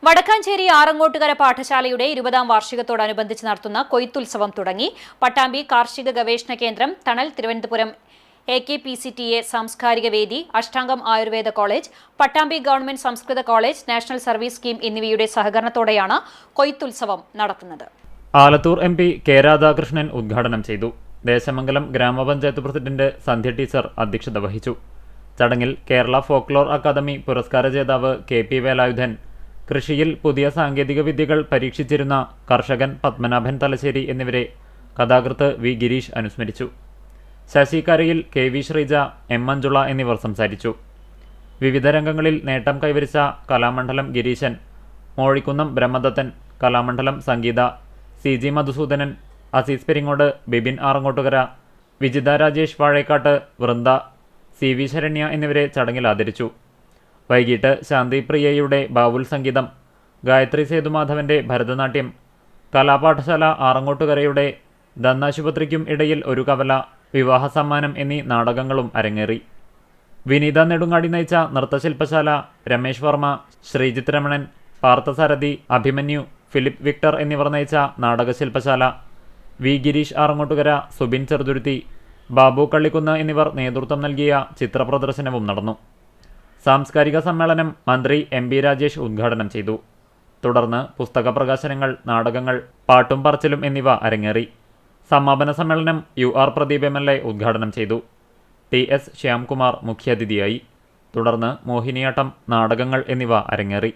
വടക്കാഞ്ചേരി ആറങ്ങോട്ടുകര പാഠശാലയുടെ 20ാം വാർഷികത്തോടനുബന്ധിച്ച് നടത്തുന്ന കൊയ്ത്തുത്സവം തുടങ്ങി. പട്ടാമ്പി കാർഷിക ഗവേഷണ കേന്ദ്രം, തണൽ, തിരുവനന്തപുരം AKPCTA സാംസ്കാരിക വേദി, അഷ്ടാംഗം ആയുർവേദ കോളേജ്, പട്ടാമ്പി ഗവൺമെന്റ് സംസ്കൃത കോളേജ്, നാഷണൽ സർവീസ് സ്കീം എന്നിവയുടെ സഹകരണത്തോടെയാണ് കൊയ്ത്തുത്സവം നടത്തുന്നത്. ആലത്തൂർ MP കെ രാധാകൃഷ്ണൻ ഉദ്ഘാടനം ചെയ്തു. ദേശമംഗലം ഗ്രാമപഞ്ചായത്ത് പ്രസിഡന്റ് സന്ധ്യ ടീച്ചർ അധ്യക്ഷത വഹിച്ചു. ചടങ്ങിൽ കേരള ഫോക്ലോർ അക്കാദമി പുരസ്കാര ജേതാവ് KP വേലായുധൻ, കൃഷിയിൽ പുതിയ സാങ്കേതിക വിദ്യകൾ പരീക്ഷിച്ചിരുന്ന കർഷകൻ പത്മനാഭൻ തലശ്ശേരി എന്നിവരെ കഥാകൃത്ത് V ഗിരീഷ് അനുസ്മരിച്ചു. ശശികരയിൽ KV ശ്രീജ, M മഞ്ജുള എന്നിവർ സംസാരിച്ചു. വിവിധ രംഗങ്ങളിൽ നേട്ടം കൈവരിച്ച കലാമണ്ഡലം ഗിരീശൻ, മോഴിക്കുന്നം ബ്രഹ്മദത്തൻ, കലാമണ്ഡലം സംഗീത, CG മധുസൂദനൻ, അസീസ് പെരിങ്ങോട്, ബിബിൻ ആറങ്ങോട്ടുകര, വിജിത രാജേഷ് വാഴേക്കാട്ട്, വൃന്ദ, CV ശരണ്യ എന്നിവരെ ചടങ്ങിൽ ആദരിച്ചു. വൈകിട്ട് ശാന്തി പ്രിയയുടെ ബാവുൽ സംഗീതം, ഗായത്രി സേതുമാധവന്റെ ഭരതനാട്യം, കലാപാഠശാല ആറങ്ങോട്ടുകരയുടെ ദന്താശുപത്രിക്കും ഇടയിൽ ഒരു കവല, വിവാഹ സമ്മാനം എന്നീ നാടകങ്ങളും അരങ്ങേറി. വിനീത നെടുങ്ങാടി നയിച്ച നൃത്തശില്പശാല, രമേശ് വർമ്മ, ശ്രീജിത്ത് രമണൻ, പാർത്ഥസാരഥി, അഭിമന്യു, ഫിലിപ്പ് വിക്ടർ എന്നിവർ നയിച്ച നാടകശില്പശാല, V ഗിരീഷ് ആറങ്ങോട്ടുകര, സുബിൻ ചെറുതുരുത്തി, ബാബു കള്ളിക്കുന്ന് എന്നിവർ നേതൃത്വം നൽകിയ ചിത്രപ്രദർശനവും നടന്നു. സാംസ്കാരിക സമ്മേളനം മന്ത്രി MP രാജേഷ് ഉദ്ഘാടനം ചെയ്തു. തുടർന്ന് പുസ്തക പ്രകാശനങ്ങൾ, നാടകങ്ങൾ, പാട്ടും പറച്ചിലും എന്നിവ അരങ്ങേറി. സമാപന സമ്മേളനം UR പ്രദീപ് MLA ഉദ്ഘാടനം ചെയ്തു. TS ശ്യാംകുമാർ മുഖ്യാതിഥിയായി. തുടർന്ന് മോഹിനിയാട്ടം, നാടകങ്ങൾ എന്നിവ അരങ്ങേറി.